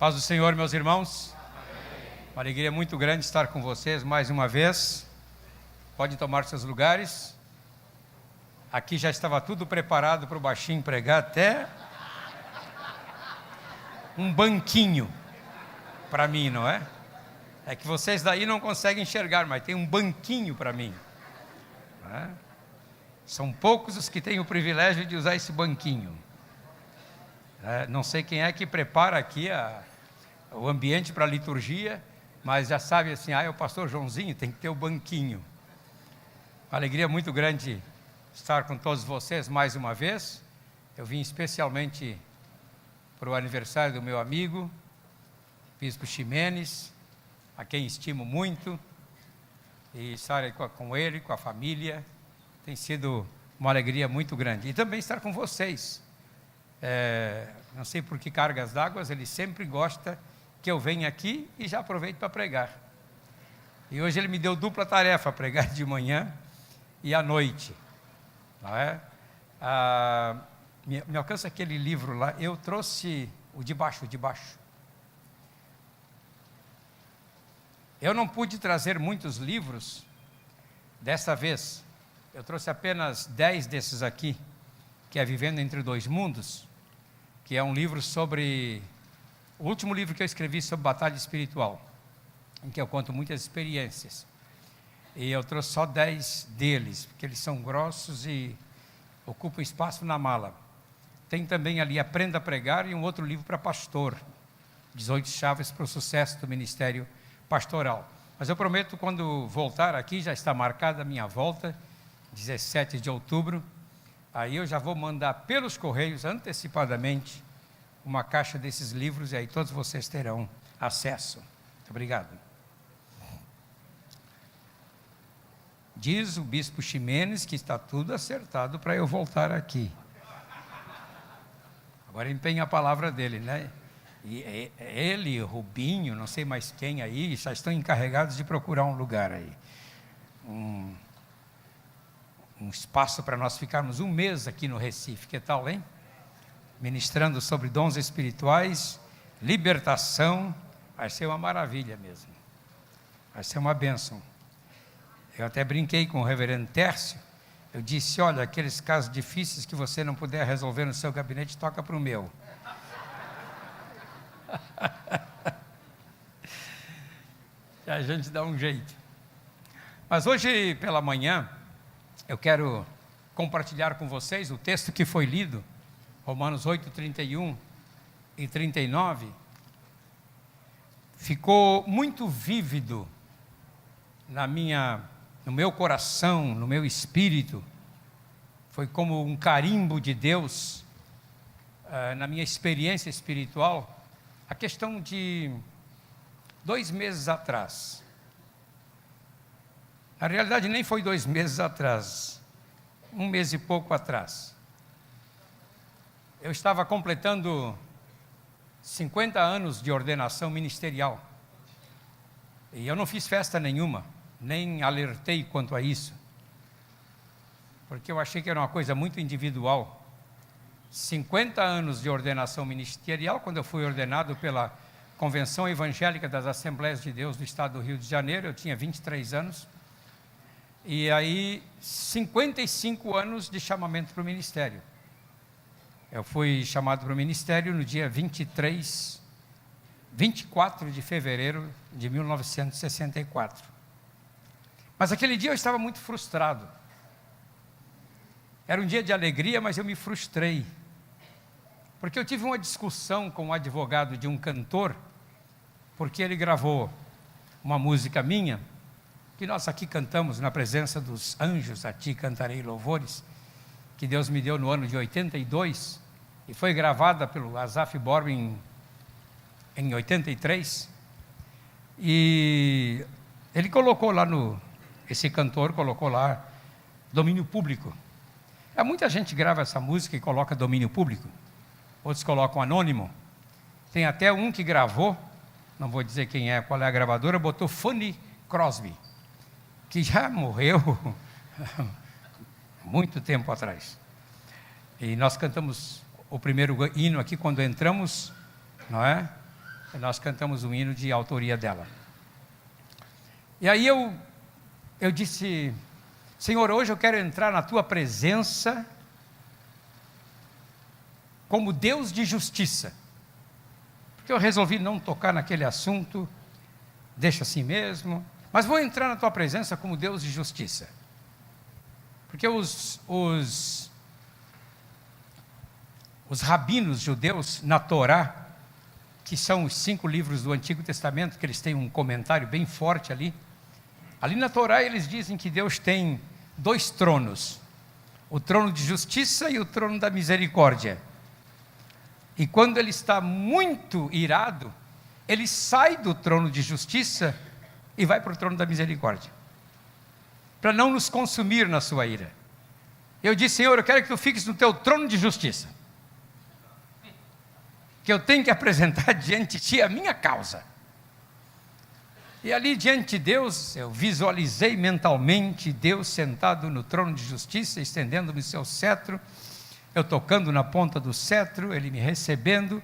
Paz do Senhor, meus irmãos. Uma alegria muito grande estar com vocês mais uma vez. Podem tomar seus lugares. Aqui já estava tudo preparado para o baixinho pregar, até um banquinho para mim, não é? É que vocês daí não conseguem enxergar, mas tem um banquinho para mim. Não é? São poucos os que têm o privilégio de usar esse banquinho. Não sei quem é que prepara aqui o ambiente para a liturgia, mas já sabe assim, é o pastor Joãozinho, tem que ter o banquinho. Uma alegria muito grande estar com todos vocês mais uma vez. Eu vim especialmente para o aniversário do meu amigo, Bispo Ximenes, a quem estimo muito, e estar aí com ele, com a família, tem sido uma alegria muito grande. E também estar com vocês. Não sei por que cargas d'água, ele sempre gosta que eu venha aqui e já aproveito para pregar. E hoje ele me deu dupla tarefa, pregar de manhã e à noite. Não é? Me alcança aquele livro lá, eu trouxe o de baixo. Eu não pude trazer muitos livros dessa vez. Eu trouxe apenas 10 desses aqui, que é Vivendo Entre Dois Mundos, que é um livro sobre... O último livro que eu escrevi sobre batalha espiritual, em que eu conto muitas experiências. E eu trouxe só 10 deles, porque eles são grossos e ocupam espaço na mala. Tem também ali Aprenda a Pregar e um outro livro para pastor, 18 chaves para o sucesso do ministério pastoral. Mas eu prometo, quando voltar aqui, já está marcada a minha volta, 17 de outubro, aí eu já vou mandar pelos correios, antecipadamente, uma caixa desses livros, e aí todos vocês terão acesso. Muito obrigado. Diz o Bispo Ximenes que está tudo acertado para eu voltar aqui. Agora empenha a palavra dele, né? E ele, Rubinho, não sei mais quem aí, já estão encarregados de procurar um lugar aí. Um espaço para nós ficarmos um mês aqui no Recife, que tal, hein? Ministrando sobre dons espirituais, libertação, vai ser uma maravilha mesmo, vai ser uma bênção. Eu até brinquei com o reverendo Tércio, eu disse, olha, aqueles casos difíceis que você não puder resolver no seu gabinete, toca para o meu. E a gente dá um jeito. Mas hoje pela manhã, eu quero compartilhar com vocês o texto que foi lido, Romanos 8, 31 e 39, ficou muito vívido no meu coração, no meu espírito, foi como um carimbo de Deus, na minha experiência espiritual, a questão de 2 meses atrás. Na realidade nem foi 2 meses atrás, 1 mês e pouco atrás. Eu estava completando 50 anos de ordenação ministerial. E eu não fiz festa nenhuma, nem alertei quanto a isso. Porque eu achei que era uma coisa muito individual. 50 anos de ordenação ministerial, quando eu fui ordenado pela Convenção Evangélica das Assembleias de Deus do Estado do Rio de Janeiro, eu tinha 23 anos. E aí, 55 anos de chamamento para o ministério. Eu fui chamado para o ministério no dia 24 de fevereiro de 1964. Mas aquele dia eu estava muito frustrado. Era um dia de alegria, mas eu me frustrei. Porque eu tive uma discussão com um advogado de um cantor, porque ele gravou uma música minha, que nós aqui cantamos na presença dos anjos, a ti cantarei louvores, que Deus me deu no ano de 82, e foi gravada pelo Asaf Borba em 83, e ele colocou lá esse cantor colocou lá, domínio público. Muita gente grava essa música e coloca domínio público, outros colocam anônimo, tem até um que gravou, não vou dizer qual é a gravadora, botou Fanny Crosby, que já morreu muito tempo atrás. E nós cantamos o primeiro hino aqui quando entramos, não é? Nós cantamos um hino de autoria dela. E aí eu disse: Senhor, hoje eu quero entrar na tua presença como Deus de justiça. Porque eu resolvi não tocar naquele assunto, deixa assim mesmo, mas vou entrar na tua presença como Deus de justiça. Porque os rabinos judeus na Torá, que são os 5 livros do Antigo Testamento, que eles têm um comentário bem forte ali na Torá eles dizem que Deus tem 2 tronos, o trono de justiça e o trono da misericórdia. E quando ele está muito irado, ele sai do trono de justiça e vai para o trono da misericórdia, para não nos consumir na sua ira. Eu disse: Senhor, eu quero que tu fiques no teu trono de justiça, que eu tenho que apresentar diante de ti a minha causa. E ali diante de Deus, eu visualizei mentalmente Deus sentado no trono de justiça, estendendo-me o seu cetro, eu tocando na ponta do cetro, ele me recebendo,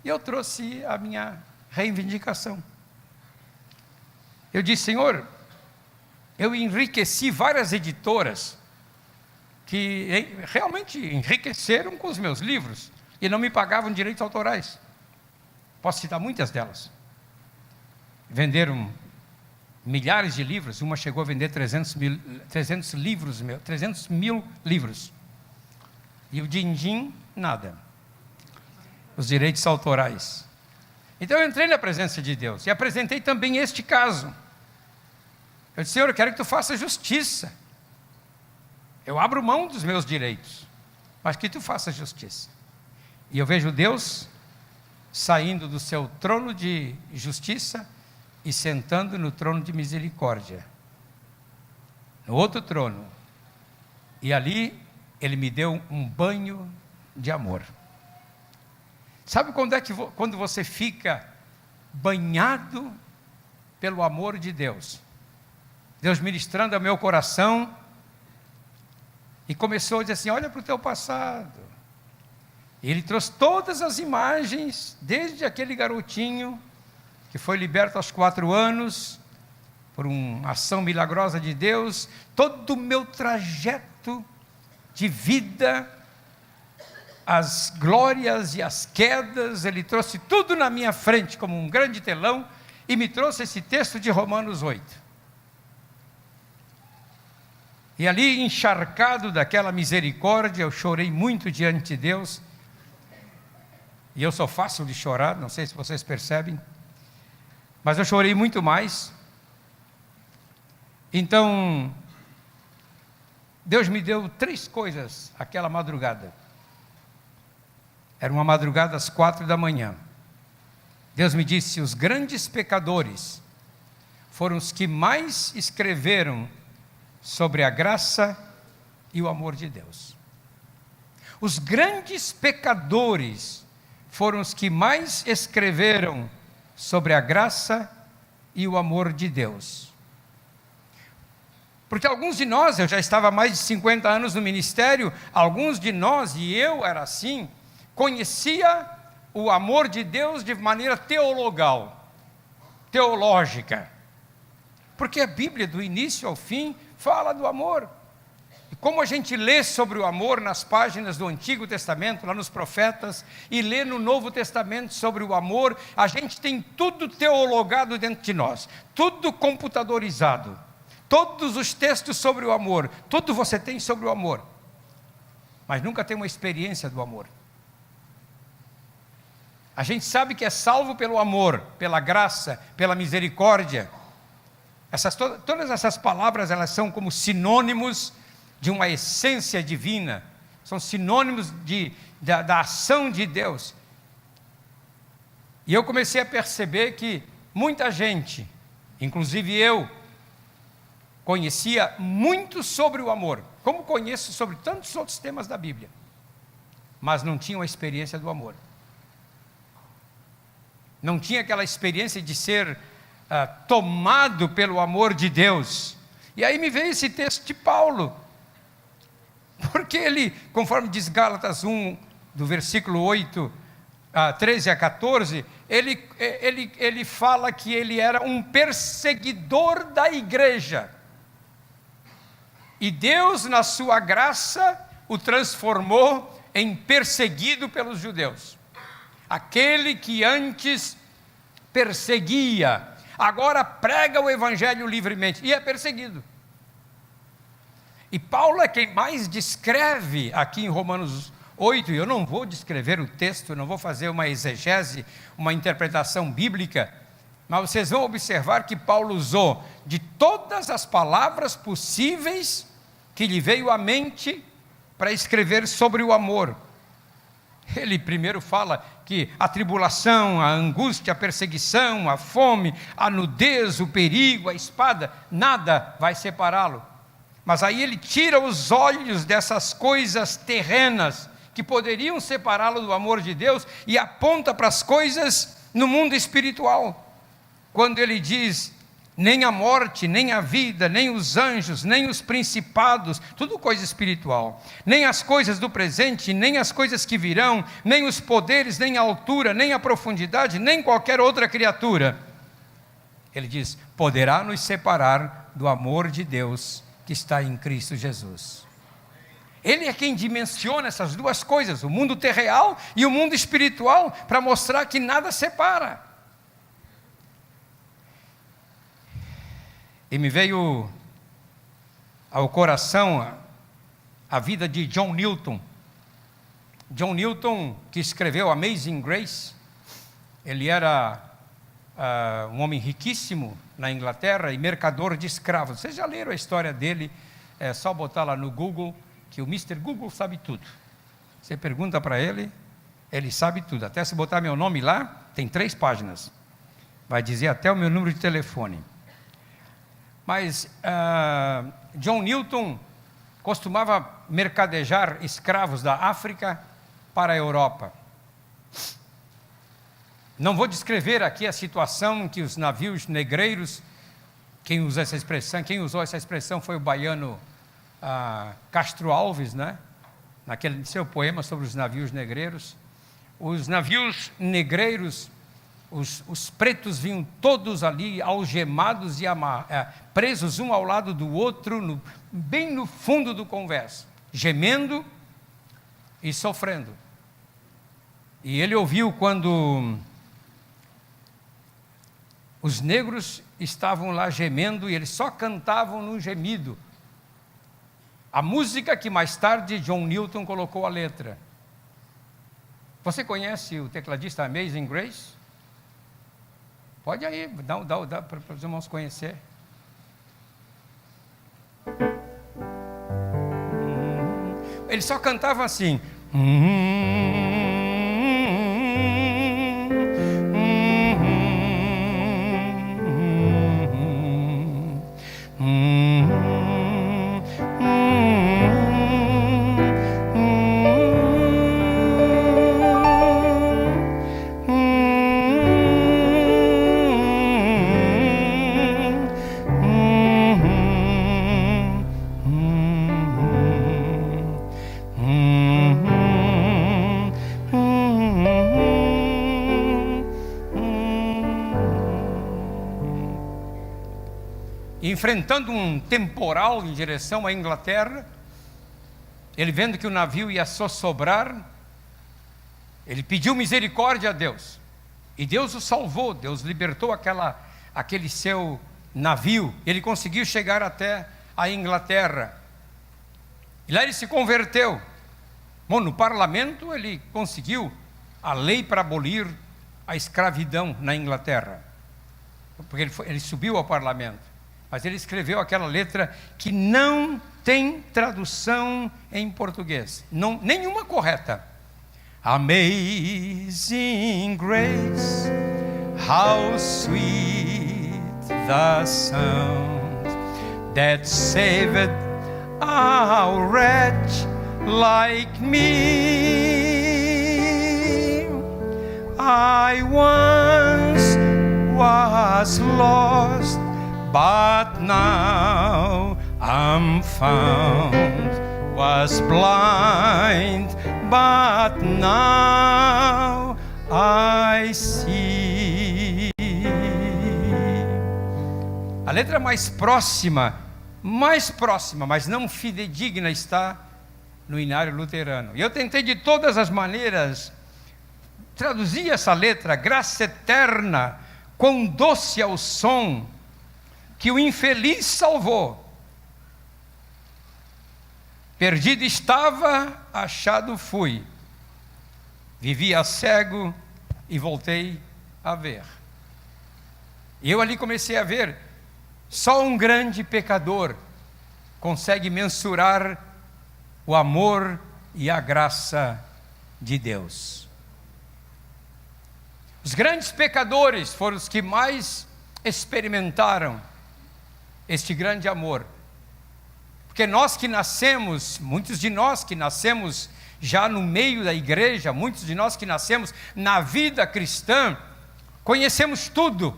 e eu trouxe a minha reivindicação. Eu disse: Senhor, eu enriqueci várias editoras, que realmente enriqueceram com os meus livros, e não me pagavam direitos autorais. Posso citar muitas delas. Venderam milhares de livros, uma chegou a vender 300 mil livros. E o din-din, nada. Os direitos autorais. Então eu entrei na presença de Deus e apresentei também este caso. Eu disse: Senhor, eu quero que tu faças justiça. Eu abro mão dos meus direitos, mas que tu faças justiça. E eu vejo Deus saindo do seu trono de justiça e sentando no trono de misericórdia, no outro trono. E ali ele me deu um banho de amor. Sabe quando você fica banhado pelo amor de Deus? Deus ministrando ao meu coração, e começou a dizer assim: olha para o teu passado. E ele trouxe todas as imagens, desde aquele garotinho que foi liberto aos 4 anos, por uma ação milagrosa de Deus, todo o meu trajeto de vida, as glórias e as quedas, ele trouxe tudo na minha frente, como um grande telão, e me trouxe esse texto de Romanos 8. E ali, encharcado daquela misericórdia, eu chorei muito diante de Deus, e eu sou fácil de chorar, não sei se vocês percebem, mas eu chorei muito mais. Então, Deus me deu 3 coisas aquela madrugada. Era uma madrugada às 4 da manhã. Deus me disse: os grandes pecadores foram os que mais escreveram sobre a graça e o amor de Deus. Os grandes pecadores foram os que mais escreveram sobre a graça e o amor de Deus. Porque alguns de nós, eu já estava há mais de 50 anos no ministério, alguns de nós, e eu era assim, conhecia o amor de Deus de maneira teológica. Porque a Bíblia, do início ao fim, fala do amor. E como a gente lê sobre o amor nas páginas do Antigo Testamento, lá nos profetas, e lê no Novo Testamento sobre o amor, a gente tem tudo teologado dentro de nós, tudo computadorizado, todos os textos sobre o amor, tudo você tem sobre o amor, mas nunca tem uma experiência do amor. A gente sabe que é salvo pelo amor, pela graça, pela misericórdia. Todas essas palavras, elas são como sinônimos de uma essência divina, são sinônimos da ação de Deus. E eu comecei a perceber que muita gente, inclusive eu, conhecia muito sobre o amor, como conheço sobre tantos outros temas da Bíblia, mas não tinha uma experiência do amor. Não tinha aquela experiência de ser tomado pelo amor de Deus. E aí me veio esse texto de Paulo, porque ele, conforme diz Gálatas 1, do versículo 8, 13 a 14, ele fala que ele era um perseguidor da igreja. E Deus, na sua graça, o transformou em perseguido pelos judeus. Aquele que antes perseguia, agora prega o evangelho livremente e é perseguido. E Paulo é quem mais descreve aqui em Romanos 8, e eu não vou descrever o texto, eu não vou fazer uma exegese, uma interpretação bíblica, mas vocês vão observar que Paulo usou de todas as palavras possíveis que lhe veio à mente para escrever sobre o amor. Ele primeiro fala que a tribulação, a angústia, a perseguição, a fome, a nudez, o perigo, a espada, nada vai separá-lo. Mas aí ele tira os olhos dessas coisas terrenas que poderiam separá-lo do amor de Deus e aponta para as coisas no mundo espiritual. Quando ele diz, nem a morte, nem a vida, nem os anjos, nem os principados, tudo coisa espiritual, nem as coisas do presente, nem as coisas que virão, nem os poderes, nem a altura, nem a profundidade, nem qualquer outra criatura. Ele diz, poderá nos separar do amor de Deus que está em Cristo Jesus. Ele é quem dimensiona essas duas coisas, o mundo terreal e o mundo espiritual, para mostrar que nada separa. E me veio ao coração a vida de John Newton. John Newton, que escreveu Amazing Grace, ele era um homem riquíssimo na Inglaterra e mercador de escravos. Vocês já leram a história dele? É só botar lá no Google, que o Mr. Google sabe tudo. Você pergunta para ele, ele sabe tudo. Até se botar meu nome lá, tem 3 páginas. Vai dizer até o meu número de telefone. Mas John Newton costumava mercadejar escravos da África para a Europa. Não vou descrever aqui a situação em que os navios negreiros, quem usou essa expressão foi o baiano Castro Alves, né? Naquele seu poema sobre os navios negreiros. Os navios negreiros, os pretos vinham todos ali algemados e presos um ao lado do outro, bem no fundo do convés, gemendo e sofrendo. E ele ouviu quando os negros estavam lá gemendo e eles só cantavam no gemido a música que mais tarde John Newton colocou a letra. Você conhece o tecladista Amazing Grace? Pode aí, dá para os irmãos conhecer. Ele só cantava assim. Enfrentando um temporal em direção à Inglaterra, ele vendo que o navio ia sossobrar, ele pediu misericórdia a Deus, e Deus o salvou, Deus libertou aquele seu navio, ele conseguiu chegar até a Inglaterra, e lá ele se converteu. Bom, no parlamento ele conseguiu a lei para abolir a escravidão na Inglaterra, porque ele subiu ao parlamento. Mas ele escreveu aquela letra que não tem tradução em português, nenhuma correta. Amazing grace, how sweet the sound that saved a wretch like me. I once was lost, but now I'm found, was blind, but now I see. A letra mais próxima, mas não fidedigna, está no Inário Luterano. E eu tentei de todas as maneiras traduzir essa letra: graça eterna, quão doce é o som que o infeliz salvou. Perdido estava, achado fui. Vivia cego e voltei a ver. E eu ali comecei a ver, só um grande pecador consegue mensurar o amor e a graça de Deus. Os grandes pecadores foram os que mais experimentaram este grande amor. Porque nós que nascemos, muitos de nós que nascemos já no meio da igreja, muitos de nós que nascemos na vida cristã, conhecemos tudo.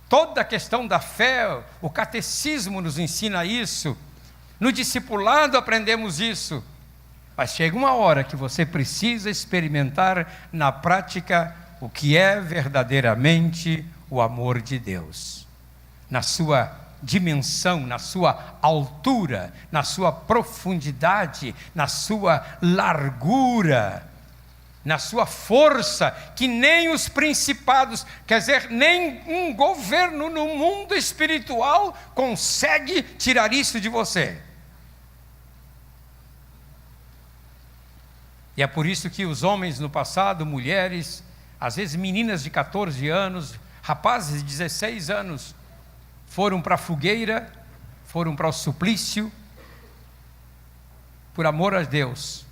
Toda a questão da fé, o catecismo nos ensina isso, no discipulado aprendemos isso. Mas chega uma hora que você precisa experimentar na prática o que é verdadeiramente o amor de Deus, na sua dimensão, na sua altura, na sua profundidade, na sua largura, na sua força, que nem os principados, quer dizer, nem um governo no mundo espiritual consegue tirar isso de você. E é por isso que os homens no passado, mulheres, às vezes meninas de 14 anos, rapazes de 16 anos, foram para a fogueira, foram para o suplício, por amor a Deus,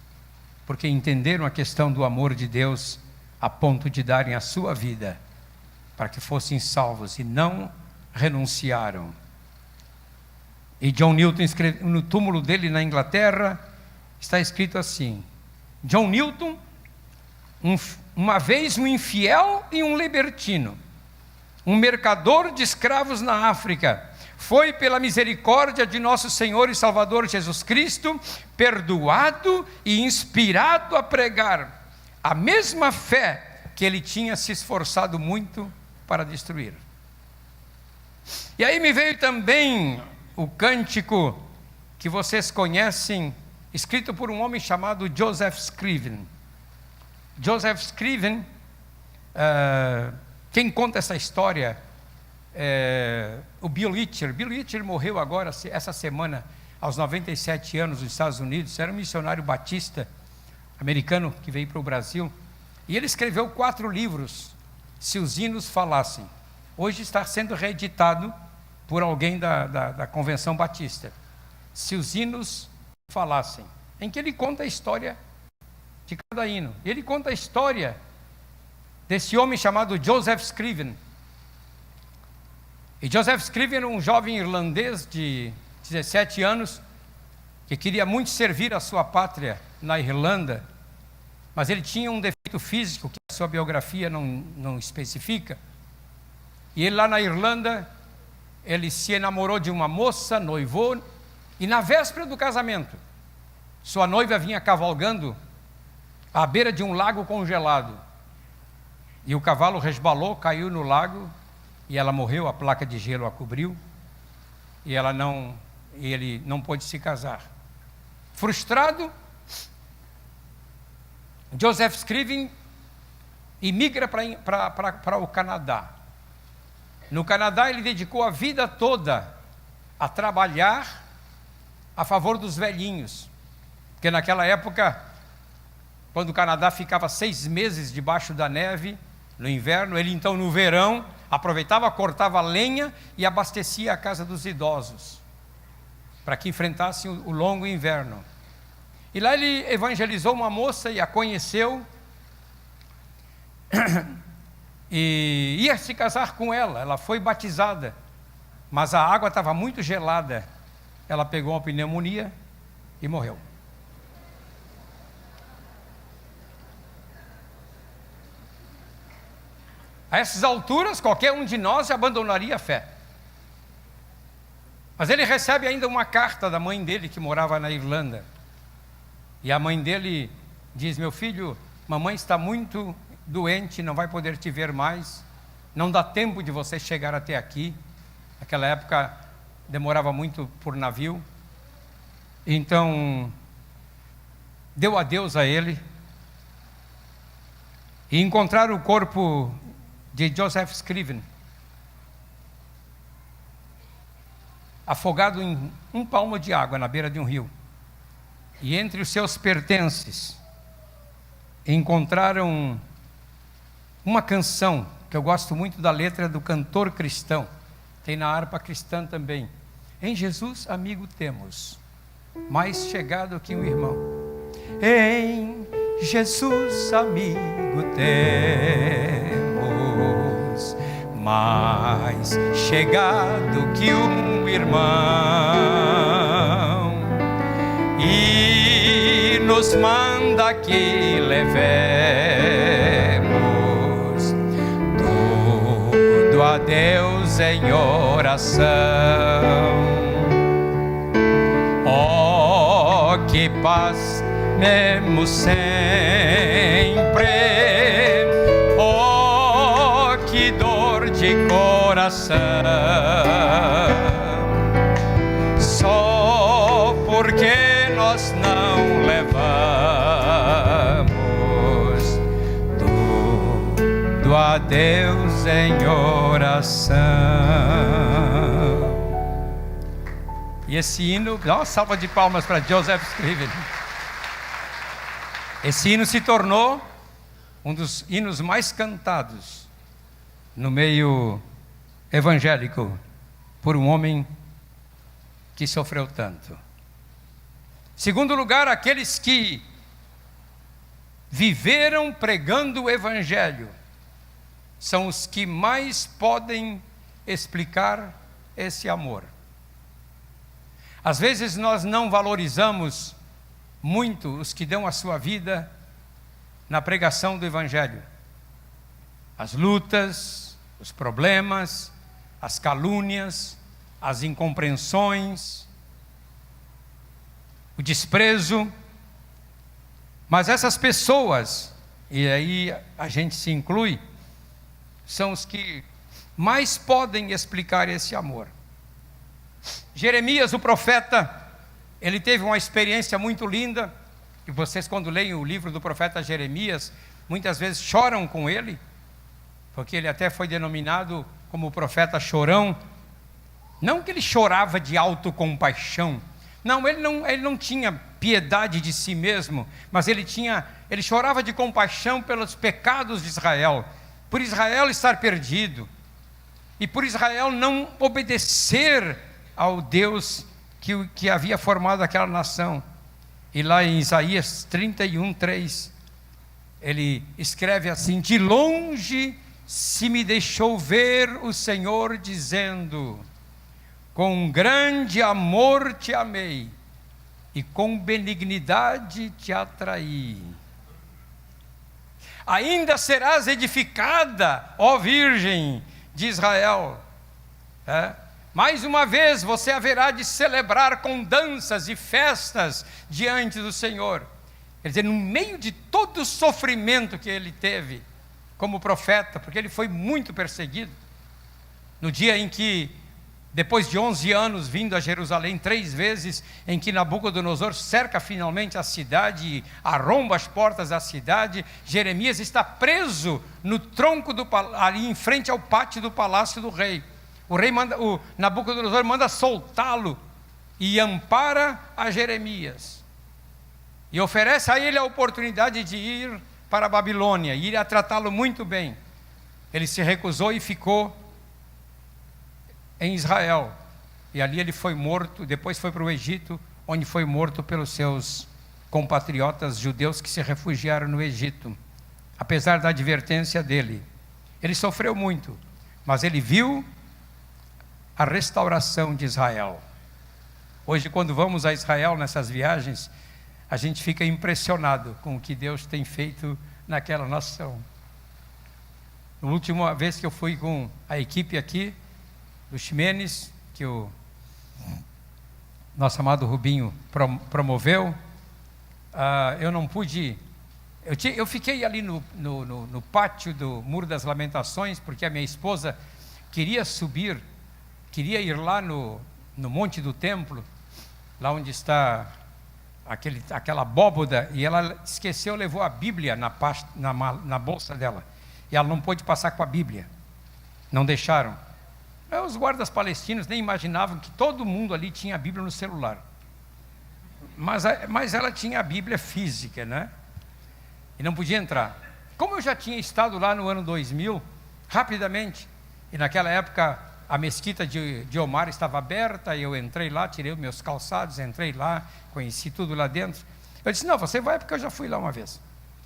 porque entenderam a questão do amor de Deus, a ponto de darem a sua vida, para que fossem salvos, e não renunciaram. E John Newton escreveu, no túmulo dele na Inglaterra, está escrito assim: John Newton, uma vez um infiel e um libertino, um mercador de escravos na África, foi pela misericórdia de nosso Senhor e Salvador Jesus Cristo, perdoado e inspirado a pregar a mesma fé que ele tinha se esforçado muito para destruir. E aí me veio também o cântico que vocês conhecem, escrito por um homem chamado Joseph Scriven. Joseph Scriven, quem conta essa história o Bill Litcher. Bill Litcher morreu agora, essa semana, aos 97 anos, nos Estados Unidos. Era um missionário batista americano que veio para o Brasil, e ele escreveu 4 livros, Se os Hinos Falassem. Hoje está sendo reeditado por alguém da Convenção Batista. Se os Hinos Falassem, em que ele conta a história de cada hino. Ele conta a história desse homem chamado Joseph Scriven. E Joseph Scriven era um jovem irlandês de 17 anos, que queria muito servir a sua pátria na Irlanda, mas ele tinha um defeito físico que a sua biografia não especifica. E ele lá na Irlanda, ele se enamorou de uma moça, noivou, e na véspera do casamento, sua noiva vinha cavalgando à beira de um lago congelado, e o cavalo resbalou, caiu no lago, e ela morreu, a placa de gelo a cobriu, e ele não pôde se casar. Frustrado, Joseph Scriven imigra para o Canadá. No Canadá ele dedicou a vida toda a trabalhar a favor dos velhinhos, porque naquela época, quando o Canadá ficava 6 meses debaixo da neve, no inverno, ele então no verão aproveitava, cortava lenha e abastecia a casa dos idosos, para que enfrentassem o longo inverno. E lá ele evangelizou uma moça e a conheceu, e ia se casar com ela. Ela foi batizada, mas a água estava muito gelada, ela pegou uma pneumonia e morreu. A essas alturas, qualquer um de nós abandonaria a fé. Mas ele recebe ainda uma carta da mãe dele, que morava na Irlanda. E a mãe dele diz: meu filho, mamãe está muito doente, não vai poder te ver mais, não dá tempo de você chegar até aqui, Naquela época demorava muito por navio. Então, deu adeus a ele. E encontraram o corpo de Joseph Scriven, afogado em um palmo de água na beira de um rio. E entre os seus pertences, encontraram uma canção, que eu gosto muito da letra do cantor cristão, tem na harpa cristã também. Em Jesus, amigo temos, mais chegado que um irmão. Em Jesus, amigo temos, mais chegado que um irmão, e nos manda que levemos tudo a Deus em oração. Oh, que paz temos sempre, oh, que dor de coração, só porque nós não levamos tudo a Deus em oração. E esse hino, dá uma salva de palmas para Joseph Scriven. Esse hino se tornou um dos hinos mais cantados no meio evangélico por um homem que sofreu tanto. Segundo lugar, aqueles que viveram pregando o evangelho são os que mais podem explicar esse amor. Às vezes nós não valorizamos muito os que dão a sua vida na pregação do evangelho. As lutas, os problemas, as calúnias, as incompreensões, o desprezo. Mas essas pessoas, e aí a gente se inclui, são os que mais podem explicar esse amor. Jeremias, o profeta, ele teve uma experiência muito linda, e vocês, quando leem o livro do profeta Jeremias, muitas vezes choram com ele, porque ele até foi denominado como o profeta chorão. Não que ele chorava de autocompaixão, não, ele não tinha piedade de si mesmo, mas ele chorava de compaixão pelos pecados de Israel, por Israel estar perdido, e por Israel não obedecer ao Deus que havia formado aquela nação. E lá em Isaías 31:3, ele escreve assim: de longe se me deixou ver o Senhor, dizendo, com grande amor te amei, e com benignidade te atraí. Ainda serás edificada, ó Virgem de Israel. Mais uma vez você haverá de celebrar com danças e festas diante do Senhor. Quer dizer, no meio de todo o sofrimento que ele teve como profeta, porque ele foi muito perseguido, no dia em que, depois de 11 anos vindo a Jerusalém 3 vezes, em que Nabucodonosor cerca finalmente a cidade e arromba as portas da cidade, Jeremias está preso no tronco ali em frente ao pátio do palácio do rei. O Nabucodonosor manda soltá-lo e ampara a Jeremias. E oferece a ele a oportunidade de ir para a Babilônia, e ir a tratá-lo muito bem. Ele se recusou e ficou em Israel. E ali ele foi morto, depois foi para o Egito, onde foi morto pelos seus compatriotas judeus que se refugiaram no Egito. Apesar da advertência dele, ele sofreu muito, mas ele viu a restauração de Israel. Hoje, quando vamos a Israel nessas viagens, a gente fica impressionado com o que Deus tem feito naquela nação. A última vez que eu fui com a equipe aqui do Ximenes, que o nosso amado Rubinho promoveu, eu não pude. Eu fiquei ali no pátio do Muro das Lamentações, porque a minha esposa queria subir queria ir lá no Monte do Templo, lá onde está aquela abóboda, e ela esqueceu, levou a Bíblia na bolsa dela, e ela não pôde passar com a Bíblia, não deixaram. Os guardas palestinos nem imaginavam que todo mundo ali tinha a Bíblia no celular, mas ela tinha a Bíblia física, né? E não podia entrar. Como eu já tinha estado lá no ano 2000, rapidamente, e naquela época a mesquita de Omar estava aberta, e eu entrei lá, tirei os meus calçados, entrei lá, conheci tudo lá dentro. Eu disse, não, você vai porque eu já fui lá uma vez.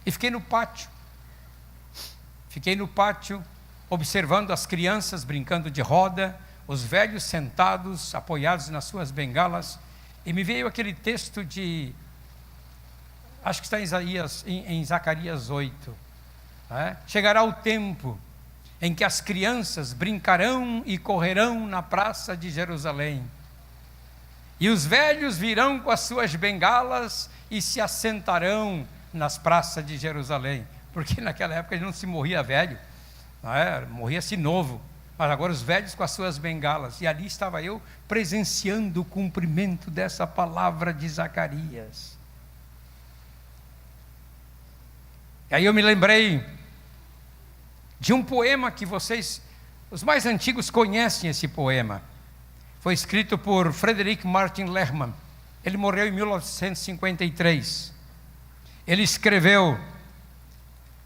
E fiquei no pátio, observando as crianças brincando de roda, os velhos sentados, apoiados nas suas bengalas, e me veio aquele texto acho que está em Zacarias 8, né? Chegará o tempo em que as crianças brincarão e correrão na praça de Jerusalém, e os velhos virão com as suas bengalas e se assentarão nas praças de Jerusalém, porque naquela época não se morria velho, morria-se novo, mas agora os velhos com as suas bengalas, e ali estava eu presenciando o cumprimento dessa palavra de Zacarias. E aí eu me lembrei de um poema que vocês, os mais antigos, conhecem esse poema. Foi escrito por Frederick Martin Lehmann. Ele morreu em 1953. Ele escreveu: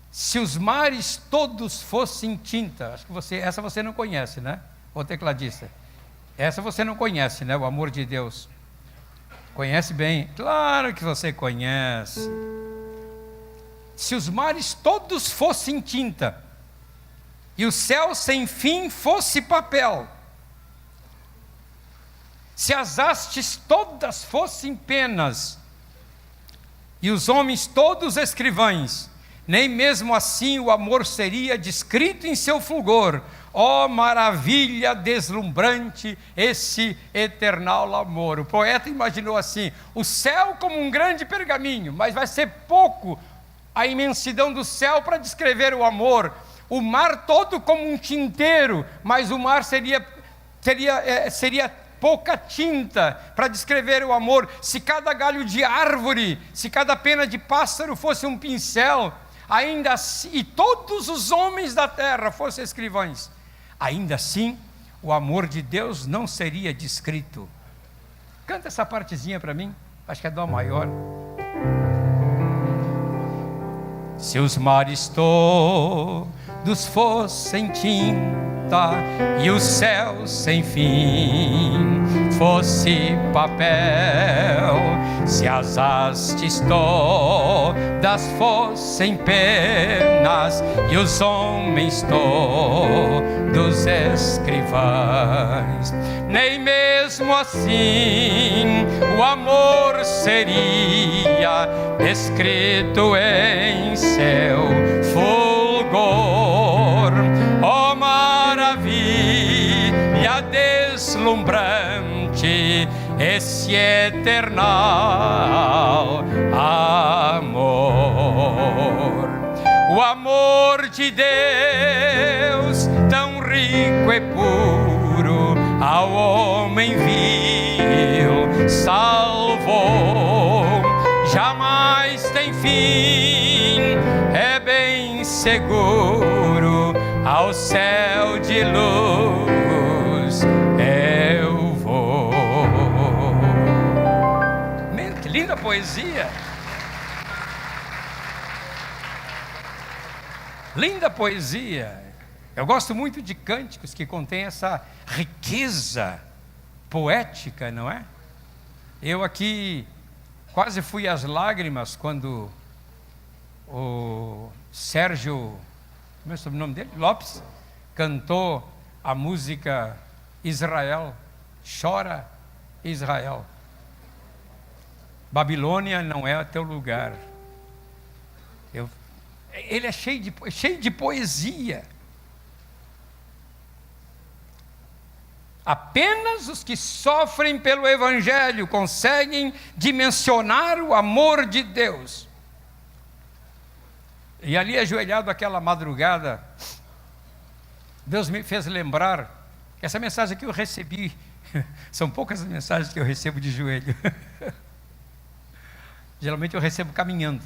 se os mares todos fossem tinta. Acho que essa você não conhece, né? O tecladista. Essa você não conhece, né? O amor de Deus. Conhece bem? Claro que você conhece. Se os mares todos fossem tinta, e o céu sem fim fosse papel, se as hastes todas fossem penas, e os homens todos escrivães, nem mesmo assim o amor seria descrito em seu fulgor. Ó maravilha deslumbrante, esse eternal amor. O poeta imaginou assim: o céu como um grande pergaminho, mas vai ser pouco a imensidão do céu para descrever o amor. O mar todo como um tinteiro, mas o mar seria pouca tinta para descrever o amor. Se cada galho de árvore, se cada pena de pássaro fosse um pincel, ainda assim, e todos os homens da terra fossem escrivães, ainda assim o amor de Deus não seria descrito. Canta essa partezinha para mim, acho que é dó maior. Se os mares todos fossem tinta, e o céu sem fim fosse papel, se as hastes todas fossem penas, e os homens todos escrivães, nem mesmo assim o amor seria descrito em seu fulgor. Ó maravilha deslumbrante, esse eternal amor. O amor de Deus, tão rico e puro, ao homem vil salvou, jamais tem fim, é bem seguro, ao céu de luz eu vou. Que linda poesia! Linda poesia! Eu gosto muito de cânticos que contêm essa riqueza poética, não é? Eu aqui quase fui às lágrimas quando o Sérgio, como é o sobrenome dele? Lopes, cantou a música Israel, Chora Israel. Babilônia não é teu lugar. Ele é cheio de poesia. Apenas os que sofrem pelo Evangelho conseguem dimensionar o amor de Deus. E ali, ajoelhado aquela madrugada, Deus me fez lembrar Essa mensagem aqui eu recebi, são poucas as mensagens que eu recebo de joelho. Geralmente eu recebo caminhando,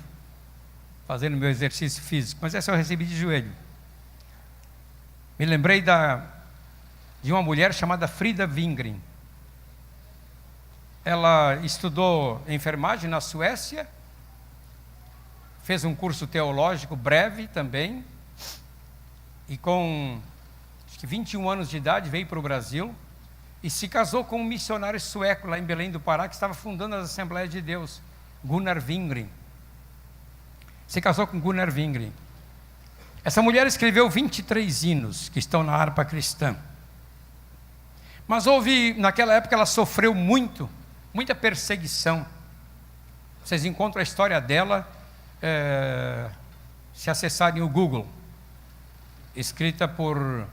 fazendo meu exercício físico, mas essa eu recebi de joelho. Me lembrei de uma mulher chamada Frida Wingren. Ela estudou enfermagem na Suécia, fez um curso teológico breve também, e com acho que 21 anos de idade veio para o Brasil e se casou com um missionário sueco lá em Belém do Pará, que estava fundando as Assembleias de Deus, Gunnar Wingren. Se casou com Gunnar Wingren. Essa mulher escreveu 23 hinos que estão na harpa cristã. Mas naquela época ela sofreu muita perseguição. Vocês encontram a história dela, se acessarem o Google, escrita por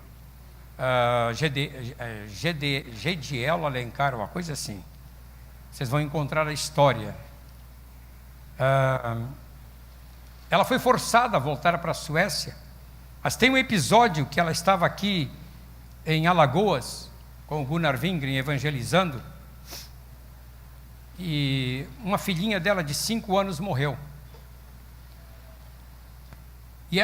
Gediel Alencar, uma coisa assim. Vocês vão encontrar a história. Ela foi forçada a voltar para a Suécia, mas tem um episódio que ela estava aqui em Alagoas, com o Gunnar Wingren evangelizando, e uma filhinha dela de 5 anos morreu. E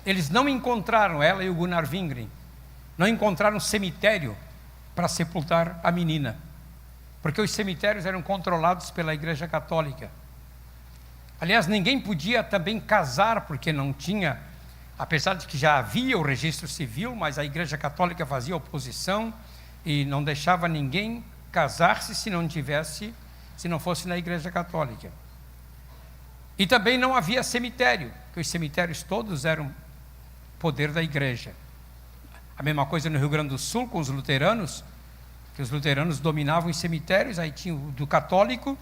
eles não encontraram, ela e o Gunnar Wingren, não encontraram cemitério para sepultar a menina, porque os cemitérios eram controlados pela Igreja Católica. Aliás, ninguém podia também casar, porque não tinha, apesar de que já havia o registro civil, mas a Igreja Católica fazia oposição e não deixava ninguém casar-se se não fosse na Igreja Católica. E também não havia cemitério, porque os cemitérios todos eram poder da igreja. A mesma coisa no Rio Grande do Sul com os luteranos, que os luteranos dominavam os cemitérios, aí tinha o do católico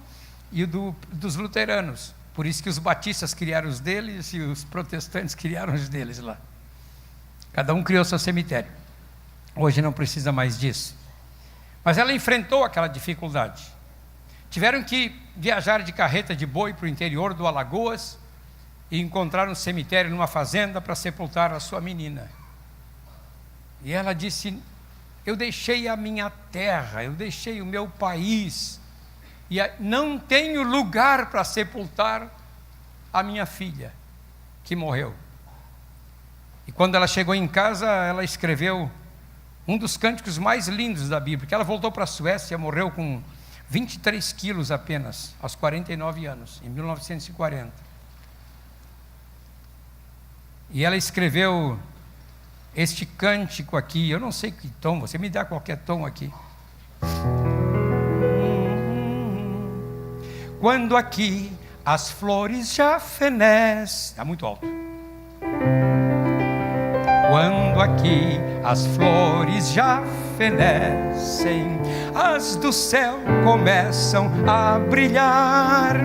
e o dos luteranos. Por isso que os batistas criaram os deles e os protestantes criaram os deles lá. Cada um criou seu cemitério. Hoje não precisa mais disso. Mas ela enfrentou aquela dificuldade. Tiveram que viajar de carreta de boi para o interior do Alagoas e encontrar um cemitério numa fazenda para sepultar a sua menina. E ela disse: eu deixei a minha terra, eu deixei o meu país, e não tenho lugar para sepultar a minha filha, que morreu. E quando ela chegou em casa, ela escreveu um dos cânticos mais lindos da Bíblia, porque ela voltou para a Suécia, morreu com 23 quilos apenas, aos 49 anos, em 1940. E ela escreveu este cântico aqui, eu não sei que tom, você me dá qualquer tom aqui. Quando aqui as flores já fenecem, está muito alto. Quando aqui as flores já fenecem, as do céu começam a brilhar.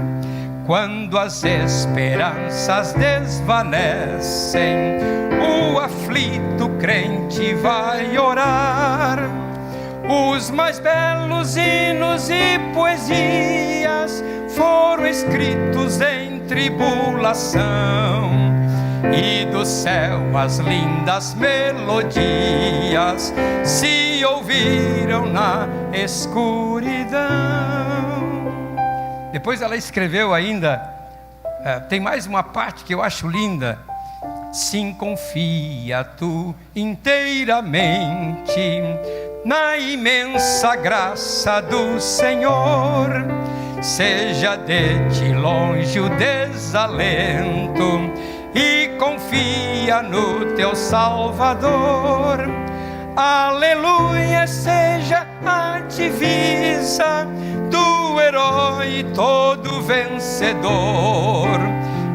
Quando as esperanças desvanecem, o aflito crente vai orar. Os mais belos hinos e poesias foram escritos em tribulação, e do céu as lindas melodias se ouviram na escuridão. Depois ela escreveu ainda, tem mais uma parte que eu acho linda. Sim, confia tu inteiramente na imensa graça do Senhor. Seja de ti longe o desalento e confia no teu Salvador. Aleluia, seja a divisa do herói todo vencedor,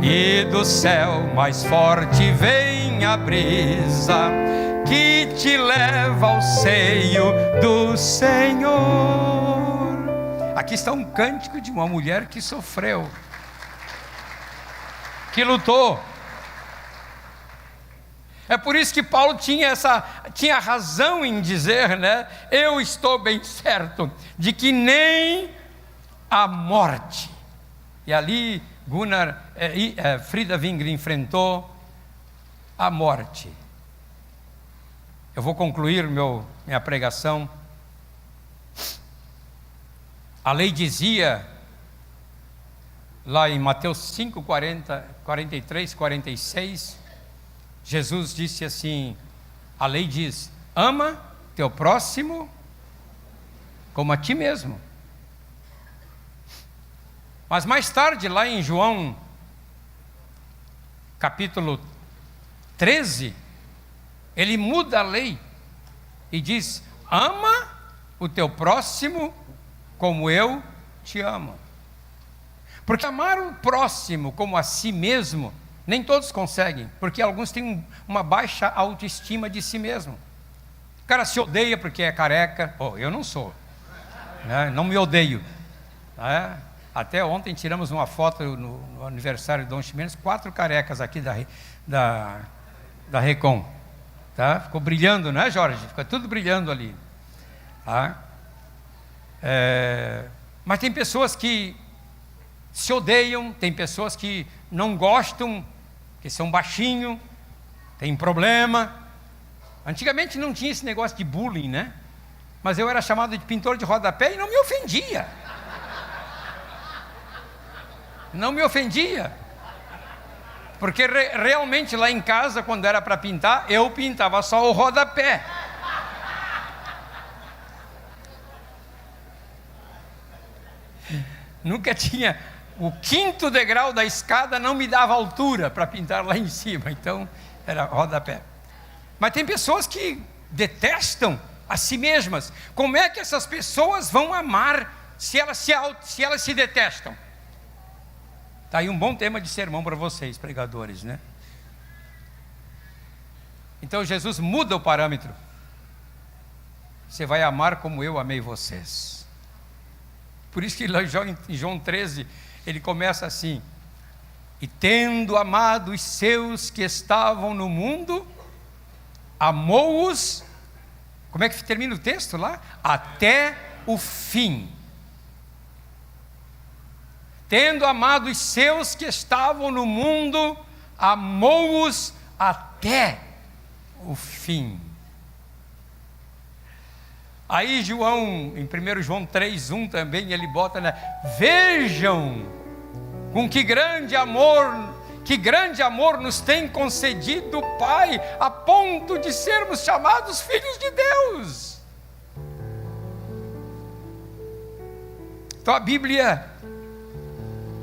e do céu mais forte vem a brisa que te leva ao seio do Senhor. Aqui está um cântico de uma mulher que sofreu, que lutou. É por isso que Paulo tinha razão em dizer, né? Eu estou bem certo de que nem a morte. E ali Frida Wingren enfrentou a morte. Eu vou concluir minha pregação. A lei dizia, lá em Mateus 5, 43, 46, Jesus disse assim, a lei diz, ama teu próximo como a ti mesmo. Mas mais tarde, lá em João, capítulo 13, ele muda a lei e diz, ama o teu próximo como eu te amo. Porque amar o próximo como a si mesmo, nem todos conseguem, porque alguns têm uma baixa autoestima de si mesmo. O cara se odeia porque é careca. Eu não sou, né? Não me odeio, né? Até ontem tiramos uma foto no aniversário de Dom Ximenes, 4 carecas aqui da Recon, tá? Ficou brilhando, né, Jorge? Ficou tudo brilhando ali, tá? Mas tem pessoas que se odeiam, tem pessoas que não gostam, que são baixinho, tem problema. Antigamente não tinha esse negócio de bullying, né? Mas eu era chamado de pintor de rodapé e não me ofendia. Não me ofendia. Porque realmente lá em casa, quando era para pintar, eu pintava só o rodapé. Nunca tinha... O 5º degrau da escada não me dava altura para pintar lá em cima, então era rodapé. Mas tem pessoas que detestam a si mesmas. Como é que essas pessoas vão amar se elas se detestam? Está aí um bom tema de sermão para vocês, pregadores, né? Então Jesus muda o parâmetro. Você vai amar como eu amei vocês. Por isso que lá em João 13, ele começa assim, e tendo amado os seus que estavam no mundo, amou-os, como é que termina o texto lá? Até o fim. Tendo amado os seus que estavam no mundo, amou-os até o fim. Aí João, em 1 João 3:1 também, ele bota, né? Vejam com que grande amor nos tem concedido o Pai, a ponto de sermos chamados filhos de Deus. Então a Bíblia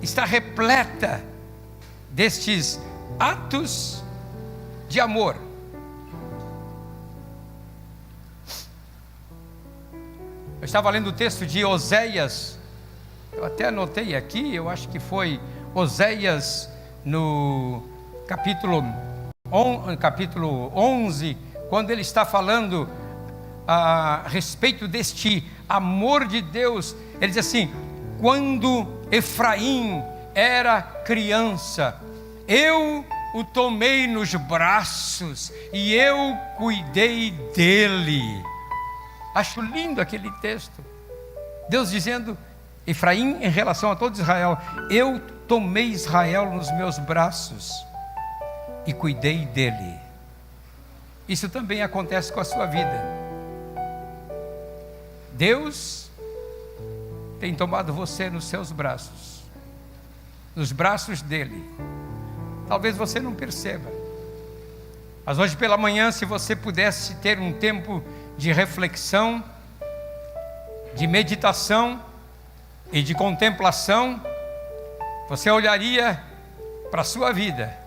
está repleta destes atos de amor. Eu estava lendo o texto de Oséias, eu até anotei aqui, eu acho que foi Oséias no capítulo 11, quando ele está falando a respeito deste amor de Deus. Ele diz assim, quando Efraim era criança, eu o tomei nos braços e eu cuidei dele. Acho lindo aquele texto. Deus dizendo, Efraim em relação a todo Israel, eu tomei Israel nos meus braços e cuidei dele. Isso também acontece com a sua vida. Deus tem tomado você nos seus braços, nos braços dele. Talvez você não perceba, mas hoje pela manhã, se você pudesse ter um tempo de reflexão, de meditação e de contemplação, você olharia para a sua vida